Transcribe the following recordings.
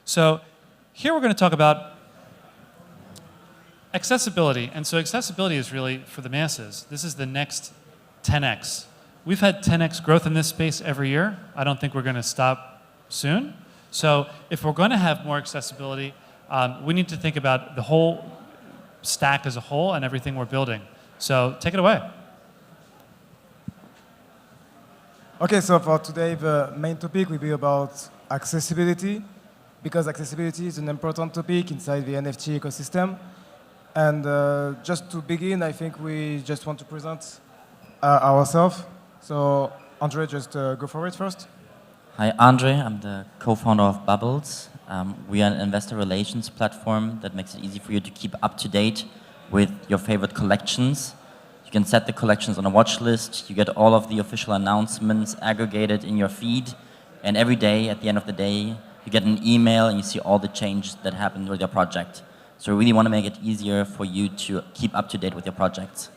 So here we're going to talk about accessibility. And so accessibility is really for the masses. This is the next 10x. We've had 10x growth in this space every year. I don't think we're going to stop soon. So if we're going to have more accessibility, we need to think about the whole stack as a whole and everything we're building. So take it away. Okay, so for today, the main topic will be about accessibility, because accessibility is an important topic inside the NFT ecosystem. And just to begin, I think we just want to present ourselves. So André, just go for it first. Hi, André. I'm the co-founder of Bubbles. We are an investor relations platform that makes it easy for you to keep up to date with your favorite collections. You can set the collections on a watch list. You get all of the official announcements aggregated in your feed. And every day, at the end of the day, you get an email and you see all the changes that happened with your project. So we really want to make it easier for you to keep up to date with your projects.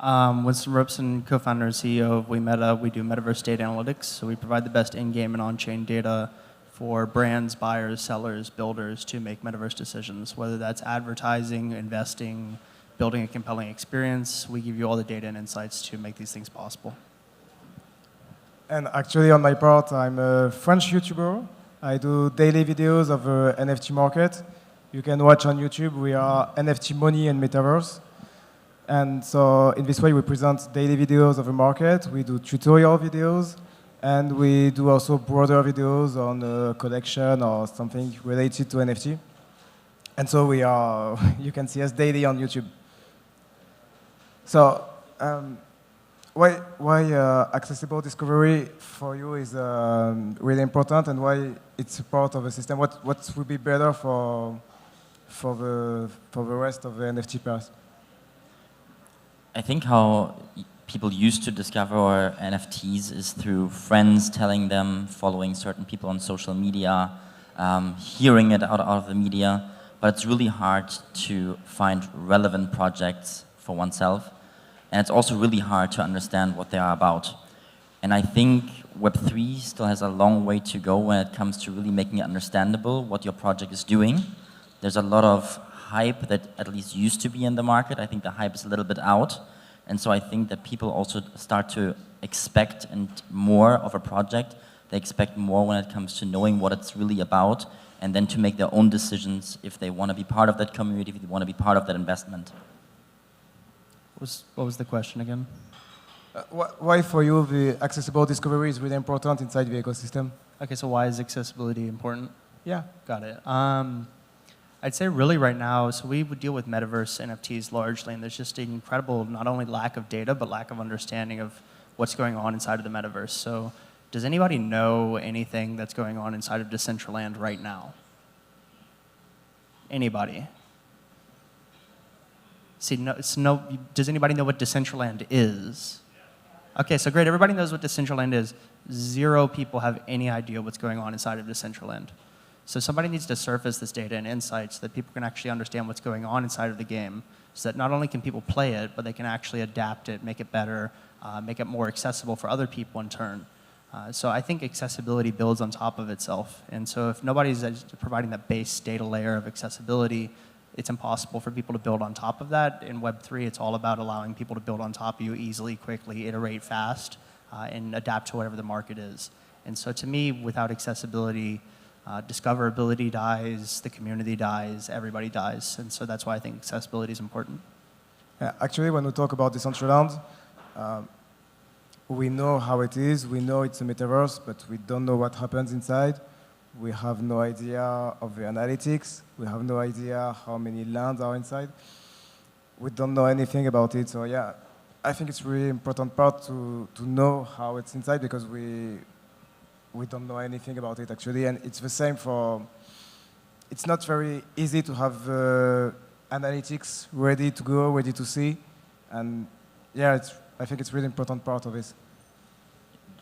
Winston, Robson, co-founder and CEO of WeMeta. We do metaverse data analytics. So we provide the best in-game and on-chain data for brands, buyers, sellers, builders to make metaverse decisions, whether that's advertising, investing, building a compelling experience. We give you all the data and insights to make these things possible. And actually, on my part, I'm a French YouTuber. I do daily videos of the NFT market. You can watch on YouTube. We are NFT Money and Metaverse. And so in this way, we present daily videos of the market. We do tutorial videos. And we do also broader videos on a collection or something related to NFT. And so we are, you can see us daily on YouTube. So why accessible discovery for you is really important, and why it's a part of the system? What would be better for the rest of the NFT pairs? I think how people used to discover NFTs is through friends telling them, following certain people on social media, hearing it out of the media. But it's really hard to find relevant projects for oneself. And it's also really hard to understand what they are about. And I think Web3 still has a long way to go when it comes to really making it understandable what your project is doing. There's a lot of hype that at least used to be in the market. I think the hype is a little bit out. And so I think that people also start to expect more of a project. They expect more when it comes to knowing what it's really about, and then to make their own decisions if they want to be part of that community, if they want to be part of that investment. What was the question again? Why for you the accessible discovery is really important inside the ecosystem? Okay, so why is accessibility important? Yeah. Got it. I'd say really right now, so we would deal with metaverse NFTs largely, and there's just an incredible not only lack of data, but lack of understanding of what's going on inside of the metaverse. So does anybody know anything that's going on inside of Decentraland right now? Anybody? See, does anybody know what Decentraland is? Okay, so great, everybody knows what Decentraland is. 0 people have any idea what's going on inside of Decentraland. So somebody needs to surface this data and insights so that people can actually understand what's going on inside of the game, so that not only can people play it, but they can actually adapt it, make it better, make it more accessible for other people in turn. So I think accessibility builds on top of itself. And so if nobody's providing that base data layer of accessibility, it's impossible for people to build on top of that. In Web3, it's all about allowing people to build on top of you easily, quickly, iterate fast, and adapt to whatever the market is. And so to me, without accessibility, discoverability dies, the community dies, everybody dies. And so that's why I think accessibility is important. Yeah, actually, when we talk about Decentraland, we know how it is. We know it's a metaverse, but we don't know what happens inside. We have no idea of the analytics. We have no idea how many lands are inside. We don't know anything about it. So yeah, I think it's really important part to know how it's inside, because we don't know anything about it actually. And it's the same for, it's not very easy to have analytics ready to go, ready to see. And yeah, I think it's really important part of this.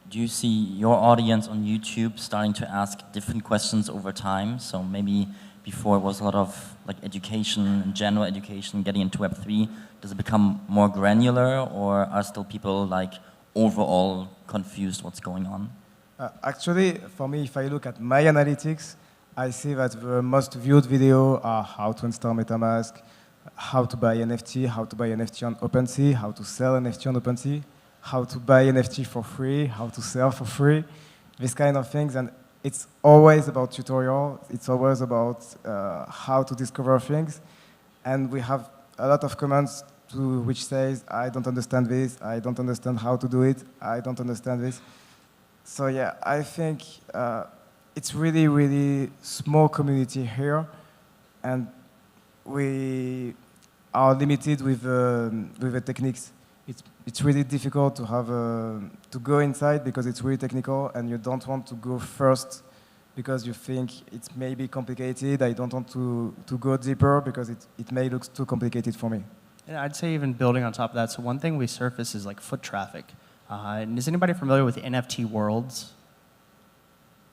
Do you see your audience on YouTube starting to ask different questions over time? So maybe before it was a lot of like education, general education, getting into Web3. Does it become more granular, or are still people like overall confused what's going on? Actually, for me, if I look at my analytics, I see that the most viewed video are how to install MetaMask, how to buy NFT, how to buy NFT on OpenSea, how to sell NFT on OpenSea, how to buy NFT for free, how to sell for free, this kind of things. And it's always about tutorial. It's always about how to discover things. And we have a lot of comments which says, I don't understand this, I don't understand how to do it, I don't understand this. So yeah, I think it's really, really small community here, and we are limited with the techniques. It's really difficult to have to go inside because it's really technical, and you don't want to go first because you think it's maybe complicated. I don't want to go deeper because it may look too complicated for me. And I'd say even building on top of that, so one thing we surface is like foot traffic. And is anybody familiar with NFT worlds?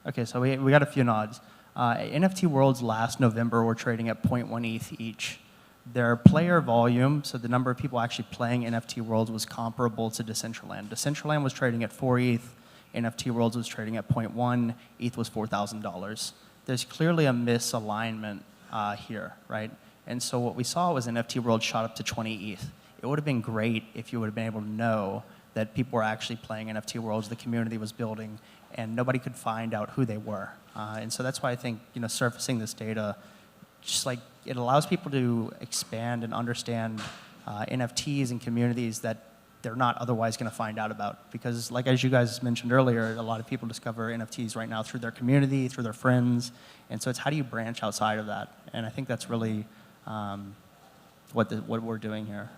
Okay, so we got a few nods. NFT worlds last November were trading at 0.1 ETH each. Their player volume, so the number of people actually playing NFT worlds, was comparable to Decentraland. Decentraland was trading at 4 ETH, NFT worlds was trading at 0.1, ETH was $4,000. There's clearly a misalignment here, right? And so what we saw was NFT world shot up to 20 ETH. It would have been great if you would have been able to know that people were actually playing NFT worlds, the community was building, and nobody could find out who they were. And so that's why I think surfacing this data, just like it allows people to expand and understand NFTs and communities that they're not otherwise going to find out about. Because like as you guys mentioned earlier, a lot of people discover NFTs right now through their community, through their friends. And so it's how do you branch outside of that? And I think that's really what we're doing here.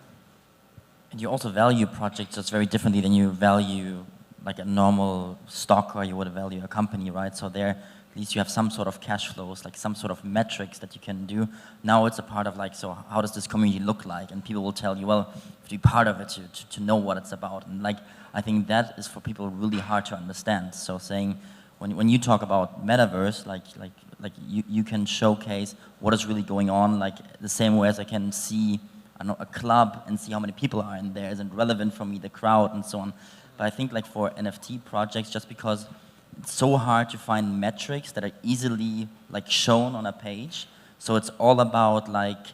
And you also value projects just very differently than you value like a normal stock or you would value a company, right? So there, at least you have some sort of cash flows, like some sort of metrics that you can do. Now it's a part of like, so how does this community look like? And people will tell you, well, to be part of it, to know what it's about. And like, I think that is for people really hard to understand. So saying, when you talk about metaverse, like you can showcase what is really going on, like the same way as I can see a club and see how many people are in there isn't relevant for me, the crowd and so on. But I think like for NFT projects, just because it's so hard to find metrics that are easily like shown on a page, so it's all about like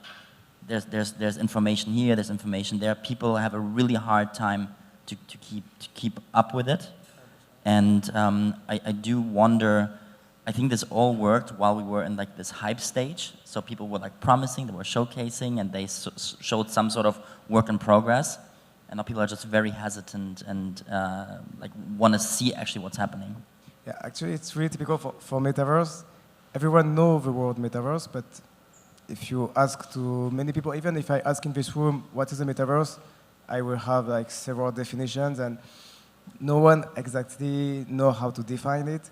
there's information here, there's information there. People have a really hard time to keep up with it, and I do wonder. I think this all worked while we were in like this hype stage. So people were like promising, they were showcasing, and they showed some sort of work in progress. And now people are just very hesitant and like want to see actually what's happening. Yeah, actually, it's really typical for metaverse. Everyone knows the word metaverse, but if you ask to many people, even if I ask in this room what is a metaverse, I will have like several definitions, and no one exactly know how to define it.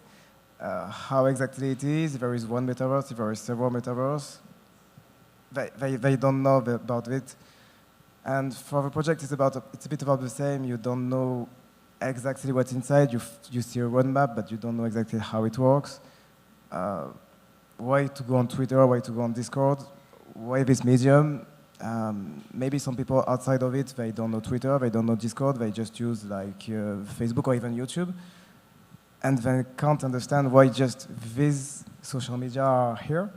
How exactly it is. There is one metaverse, there is several metaverse. They don't know about it. And for the project, it's a bit about the same. You don't know exactly what's inside. You see a roadmap, but you don't know exactly how it works. Why to go on Twitter, why to go on Discord, why this medium. Maybe some people outside of it, they don't know Twitter, they don't know Discord, they just use like Facebook or even YouTube. And they can't understand why just these social media are here.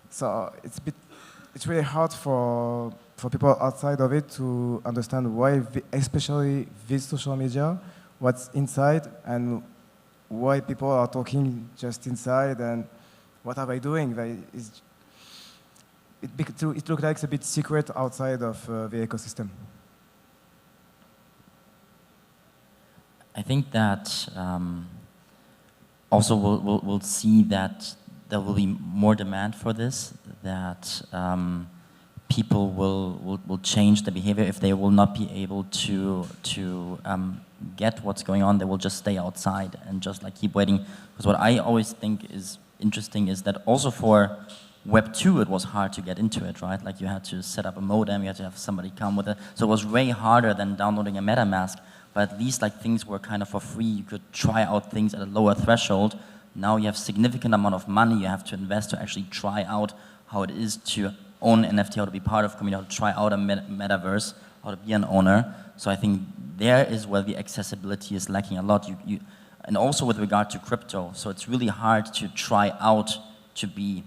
So it's really hard for people outside of it to understand why, especially this social media, what's inside, and why people are talking just inside, and what are they doing? It looks like it's a bit secret outside of the ecosystem. I think that also we'll see that there will be more demand for this, that people will change the behavior. If they will not be able to get what's going on, they will just stay outside and just like keep waiting. Because what I always think is interesting is that also for Web 2, it was hard to get into it, right? Like you had to set up a modem, you had to have somebody come with it. So it was way harder than downloading a MetaMask. But at least like things were kind of for free. You could try out things at a lower threshold. Now you have significant amount of money you have to invest to actually try out how it is to own NFT, how to be part of community, how to try out a metaverse, how to be an owner. So I think there is where the accessibility is lacking a lot. And also with regard to crypto. So it's really hard to try out to be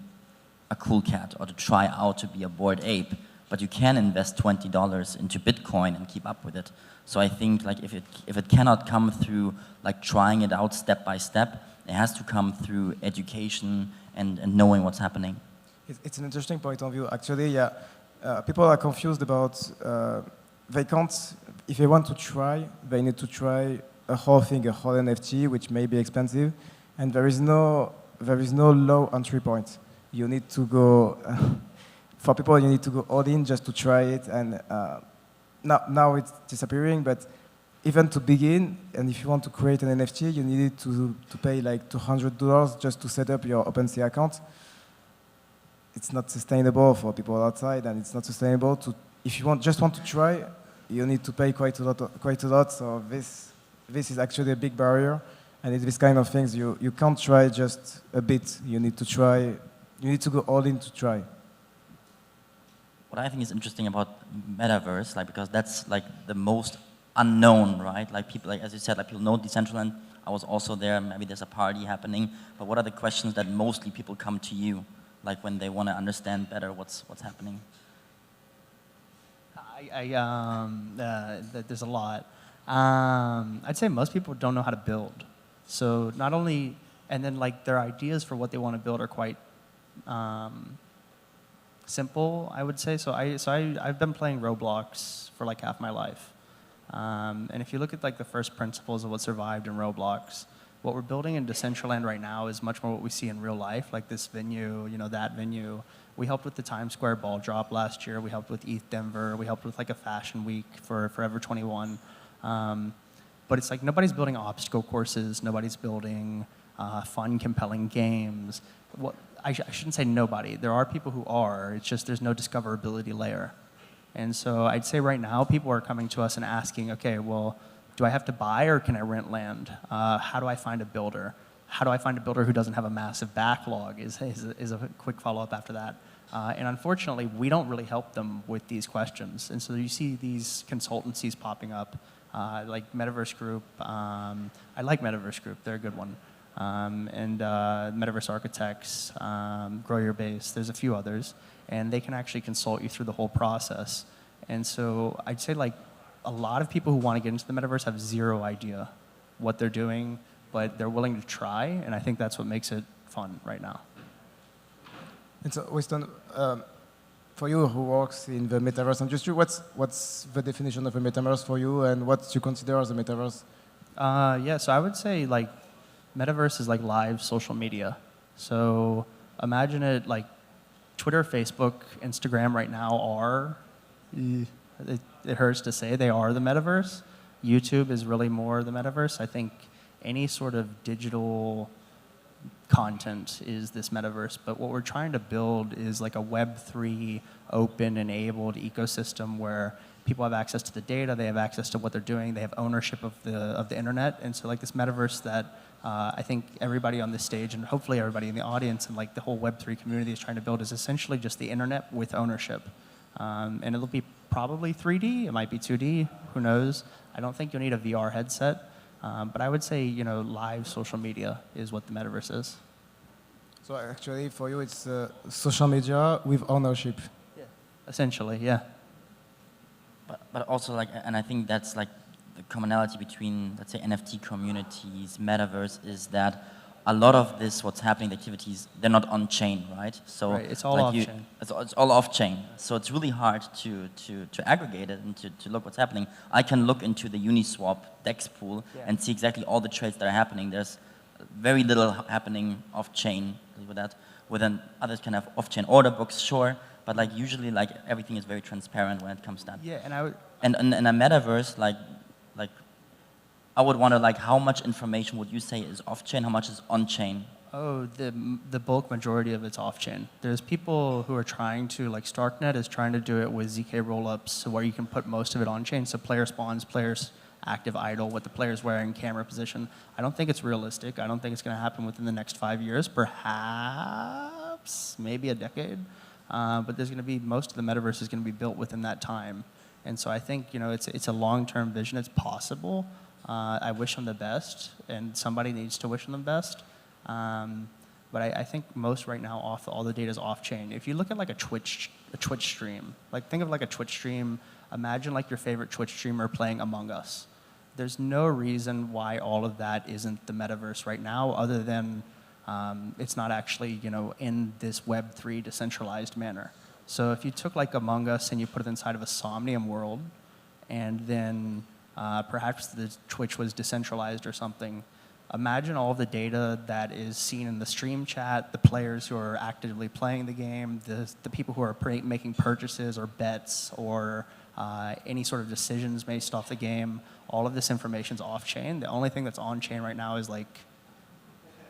a cool cat or to try out to be a bored ape, but you can invest $20 into Bitcoin and keep up with it. So I think like if it cannot come through like trying it out step by step, it has to come through education and knowing what's happening. It's an interesting point of view. Actually, yeah, people are confused about, they can't, if they want to try, they need to try a whole thing, a whole NFT, which may be expensive, and there is no low entry point. You need to go, for people, you need to go all in just to try it, and now it's disappearing, but even to begin, and if you want to create an NFT, you need to pay like $200 just to set up your OpenSea account. It's not sustainable for people outside, and it's not sustainable to, if you just want to try, you need to pay quite a lot. So this is actually a big barrier, and it's this kind of things you can't try just a bit. You need to try, you need to go all in to try. What I think is interesting about metaverse, like because that's like the most unknown, right? Like people, like as you said, like people know Decentraland. I was also there. Maybe there's a party happening. But what are the questions that mostly people come to you, like when they want to understand better what's happening? There's a lot. I'd say most people don't know how to build. So not only, and then like their ideas for what they want to build are quite simple, I would say. So I've been playing Roblox for like half my life. And if you look at like the first principles of what survived in Roblox, what we're building in Decentraland right now is much more what we see in real life, like this venue, you know, that venue. We helped with the Times Square ball drop last year. We helped with ETH Denver. We helped with like a fashion week for Forever 21. But it's like nobody's building obstacle courses. Nobody's building fun, compelling games. I shouldn't say nobody. There are people who are. It's just there's no discoverability layer. And so I'd say right now people are coming to us and asking, okay, well, do I have to buy or can I rent land? How do I find a builder? How do I find a builder who doesn't have a massive backlog is a quick follow-up after that. And unfortunately, we don't really help them with these questions. And so you see these consultancies popping up, like Metaverse Group. I like Metaverse Group. They're a good one. And Metaverse Architects, Grow Your Base. There's a few others. And they can actually consult you through the whole process. And so I'd say like a lot of people who want to get into the metaverse have zero idea what they're doing, but they're willing to try, and I think that's what makes it fun right now. And so, Winston, for you who works in the metaverse industry, what's the definition of a metaverse for you, and what you consider as a metaverse? Yeah, so I would say like metaverse is like live social media. So imagine it like Twitter, Facebook, Instagram right now are, it hurts to say, they are the metaverse. YouTube is really more the metaverse. I think any sort of digital content is this metaverse, but what we're trying to build is like a Web3 open-enabled ecosystem where people have access to the data, they have access to what they're doing, they have ownership of the internet, and so like this metaverse that I think everybody on this stage and hopefully everybody in the audience and like the whole Web3 community is trying to build is essentially just the internet with ownership. And it'll be probably 3D, it might be 2D, who knows. I don't think you'll need a VR headset, but I would say, you know, live social media is what the metaverse is. So actually for you it's social media with ownership. Yeah. Essentially, yeah. But also like, and I think that's like the commonality between, let's say, NFT communities, metaverse, is that a lot of this, what's happening, the activities, they're not on-chain, right? So right, it's all like off-chain. It's all off-chain. So it's really hard to aggregate it and to look what's happening. I can look into the Uniswap DEX pool and see exactly all the trades that are happening. There's very little happening off-chain with that. Within others can have off-chain order books, sure, but like usually like everything is very transparent when it comes to that. Yeah, and I would. And in a metaverse, like I would wonder, like, how much information would you say is off-chain, how much is on-chain? Oh, the bulk majority of it's off-chain. There's people who are trying to, like Starknet is trying to do it with ZK rollups, so where you can put most of it on-chain. So player spawns, players active idle, what the player's wearing, camera position. I don't think it's realistic. I don't think it's going to happen within the next 5 years. Perhaps, maybe a decade. But there's going to be, most of the metaverse is going to be built within that time. And so I think, you know, it's a long-term vision. It's possible. I wish them the best, and somebody needs to wish them the best. but I think most right now all the data is off-chain. If you look at like a Twitch stream, like think of like a Twitch stream, imagine like your favorite Twitch streamer playing Among Us. There's no reason why all of that isn't the metaverse right now, other than it's not actually, you know, in this Web3 decentralized manner. So if you took like Among Us and you put it inside of a Somnium world, and then perhaps the Twitch was decentralized or something, imagine all the data that is seen in the stream chat, the players who are actively playing the game, the people who are making purchases or bets or any sort of decisions based off the game. All of this information is off-chain. The only thing that's on-chain right now is like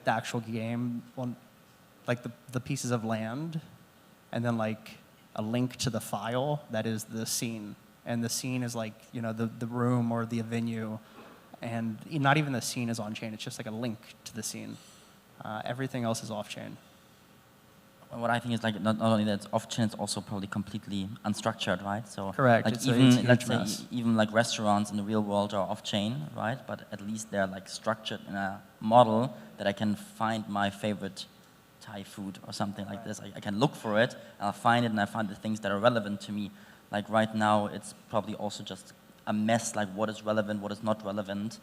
the actual game, like the pieces of land, and then like a link to the file that is the scene. And the scene is like, you know, the room or the venue. And not even the scene is on-chain. It's just like a link to the scene. Everything else is off-chain. What I think is like not only that it's off-chain, it's also probably completely unstructured, right? So correct. like it's even a let's huge mess. say even like restaurants in the real world are off-chain, right? But at least they're like structured in a model that I can find my favorite Thai food or something like this. I can look for it, and I'll find it, and I find the things that are relevant to me. Like right now, it's probably also just a mess. Like what is relevant, what is not relevant.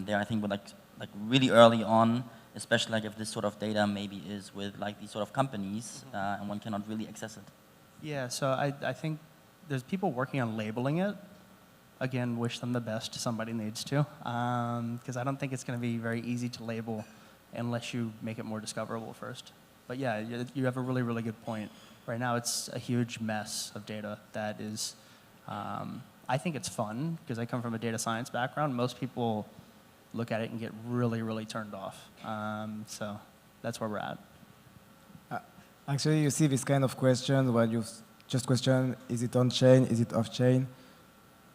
There, I think we're like really early on. Especially like if this sort of data maybe is with like these sort of companies and one cannot really access it. Yeah, so I think there's people working on labeling it. Again, wish them the best. Somebody needs to. Because I don't think it's going to be very easy to label unless you make it more discoverable first. But yeah, you have a really, really good point. Right now it's a huge mess of data that is, I think it's fun because I come from a data science background. Most people look at it and get really, really turned off. So that's where we're at. Actually, you see this kind of question when you just question, is it on-chain, is it off-chain?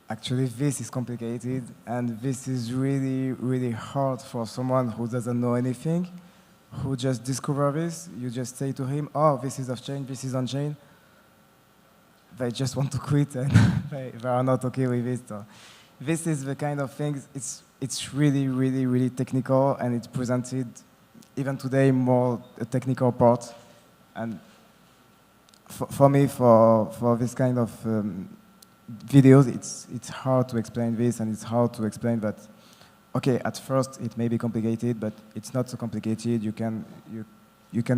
Actually, this is complicated, and this is really, really hard for someone who doesn't know anything, who just discover this. You just say to him, oh, this is off-chain, this is on-chain. They just want to quit, and they are not okay with it. So this is the kind of things, it's really, really, really technical, and it's presented, even today, more a technical part. And for me, for this kind of videos, it's hard to explain this, and it's hard to explain that, okay, at first it may be complicated, but it's not so complicated. You can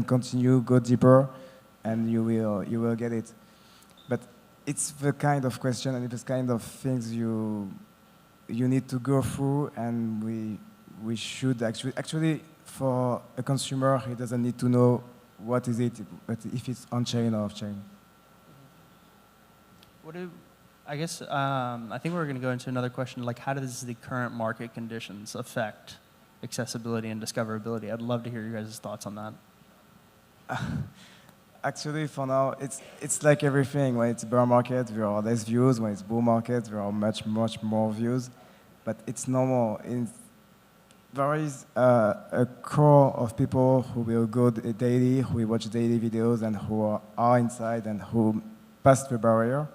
continue, go deeper, and you will get it. But it's the kind of question and it's kind of things you need to go through, and we should actually for a consumer, he doesn't need to know what is it, but if it's on-chain or off-chain. I think we're going to go into another question, like how does the current market conditions affect accessibility and discoverability? I'd love to hear your guys' thoughts on that. Actually, for now, it's like everything. When it's bear market, there are less views. When it's bull market, there are much more views. But it's normal. There is a core of people who will go daily, who will watch daily videos, and who are inside and who pass the barrier.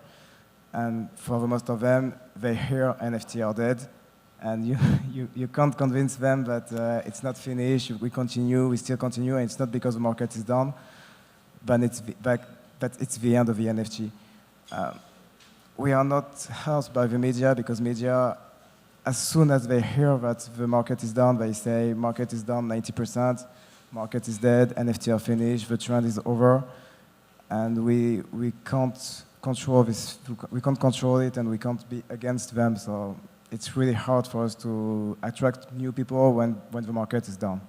And for the most of them, they hear NFT are dead, and you can't convince them that it's not finished. We still continue, and it's not because the market is down. But it's the end of the NFT. We are not helped by the media, because media, as soon as they hear that the market is down, they say market is down 90%, market is dead, NFT are finished, the trend is over, and we can't control this. We can't control it, and we can't be against them. So it's really hard for us to attract new people when the market is down.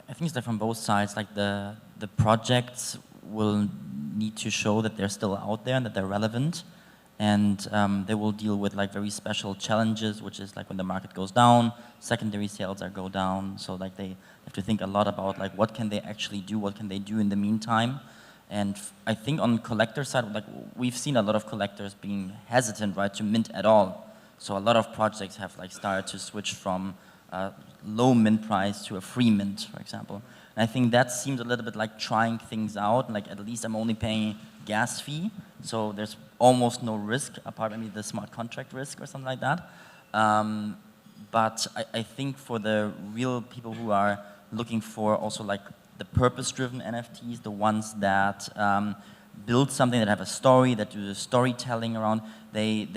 I think it's like from both sides. Like the projects will need to show that they're still out there and that they're relevant, and they will deal with like very special challenges, which is like when the market goes down, secondary sales go down. So like they have to think a lot about like what can they actually do, what can they do in the meantime. And I think on collector side, like we've seen a lot of collectors being hesitant, right, to mint at all. So a lot of projects have like started to switch from low mint price to a free mint, for example. And I think that seems a little bit like trying things out. Like at least I'm only paying gas fee, so there's almost no risk apart maybe the smart contract risk or something like that. But I think for the real people who are looking for also like the purpose-driven NFTs, the ones that build something, that have a story, that do the storytelling around. They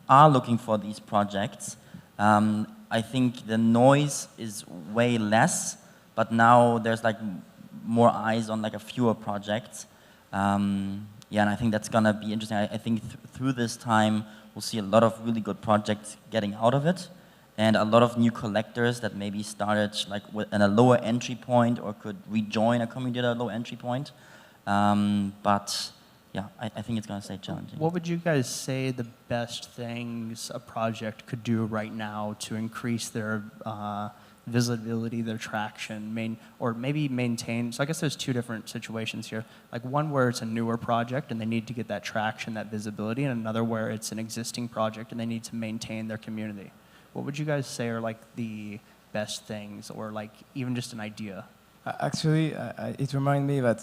are looking for these projects. I think the noise is way less, but now there's like more eyes on like a fewer projects. Yeah, and I think that's gonna be interesting. I think through this time, we'll see a lot of really good projects getting out of it, and a lot of new collectors that maybe started like at a lower entry point or could rejoin a community at a low entry point. But yeah, I think it's gonna stay challenging. What would you guys say the best things a project could do right now to increase their visibility, their traction, or maybe maintain? So I guess there's two different situations here. Like one where it's a newer project and they need to get that traction, that visibility, and another where it's an existing project and they need to maintain their community. What would you guys say are like the best things, or like even just an idea? Actually, it reminds me that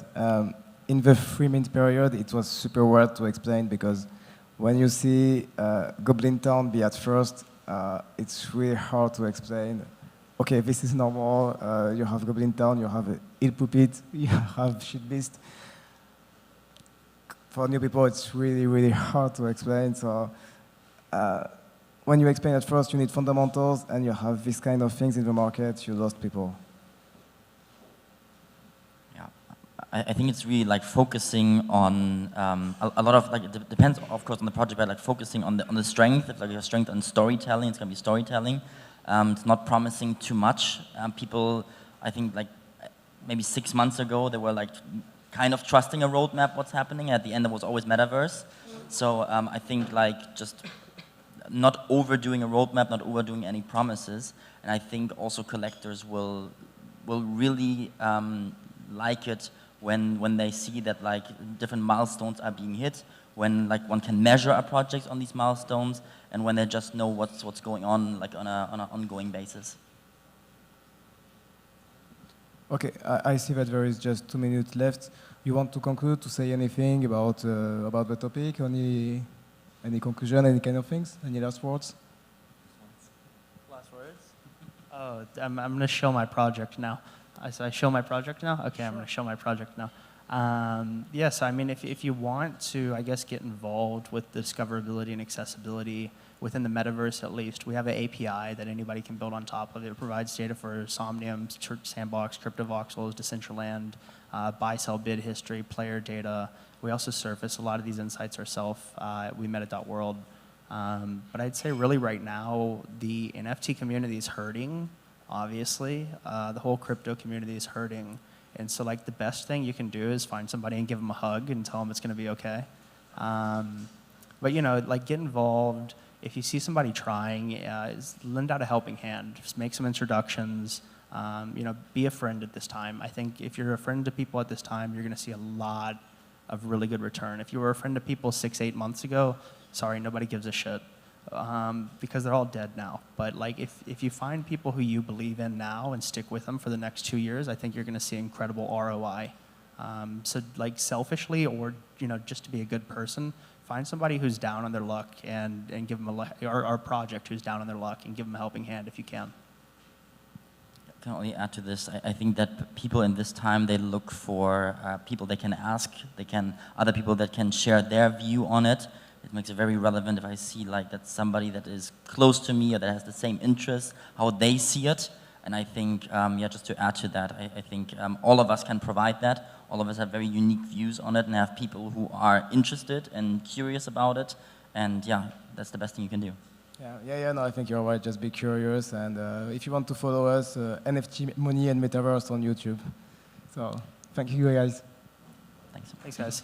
in the 3-minute period, it was super weird to explain, because when you see Goblin Town be at first, it's really hard to explain. Okay, this is normal. You have Goblin Town, you have Il Puppet, you have Shit Beast. For new people, it's really, really hard to explain. So when you explain at first, you need fundamentals, and you have these kind of things in the market, you lost people. I think it's really like focusing on a lot of like, it depends of course on the project, but like focusing on the strength. If like your strength on storytelling, it's gonna be storytelling. It's not promising too much. People, I think like maybe 6 months ago, they were like kind of trusting a roadmap, what's happening. At the end, there was always metaverse. So I think like just not overdoing a roadmap, not overdoing any promises. And I think also collectors will really like it when they see that like different milestones are being hit, when like one can measure a project on these milestones, and when they just know what's going on like on an ongoing basis. Okay, I see that there is just 2 minutes left. You want to conclude, to say anything about the topic? Any conclusion, any kind of things? Any last words? Last words? Oh, I'm going to show my project now. So I show my project now? Okay, I'm going to show my project now. Yes, I mean, if you want to, I guess, get involved with discoverability and accessibility within the metaverse, at least, we have an API that anybody can build on top of it. It provides data for Somnium, Sandbox, CryptoVoxels, Decentraland, buy, sell, bid history, player data. We also surface a lot of these insights ourselves. We met at .world. But I'd say really right now, the NFT community is hurting. Obviously, the whole crypto community is hurting. And so like the best thing you can do is find somebody and give them a hug and tell them it's going to be okay. But you know, like get involved. If you see somebody trying, lend out a helping hand. Just make some introductions. You know, be a friend at this time. I think if you're a friend to people at this time, you're going to see a lot of really good return. If you were a friend to people 6-8 months ago, sorry, nobody gives a shit. Because they're all dead now. But like if you find people who you believe in now and stick with them for the next 2 years, I think you're going to see incredible ROI. So like selfishly, or you know, just to be a good person, find somebody who's down on their luck and give them our project who's down on their luck, and give them a helping hand if you can. I can only add to this. I think that people in this time, they look for people they can ask, other people that can share their view on it. It makes it very relevant if I see like that somebody that is close to me or that has the same interests, how they see it. And I think, yeah, just to add to that, I think all of us can provide that. All of us have very unique views on it and have people who are interested and curious about it. And yeah, that's the best thing you can do. Yeah, no, I think you're right. Just be curious. And if you want to follow us, NFT Money and Metaverse on YouTube. So thank you guys. Thanks. Thanks, guys.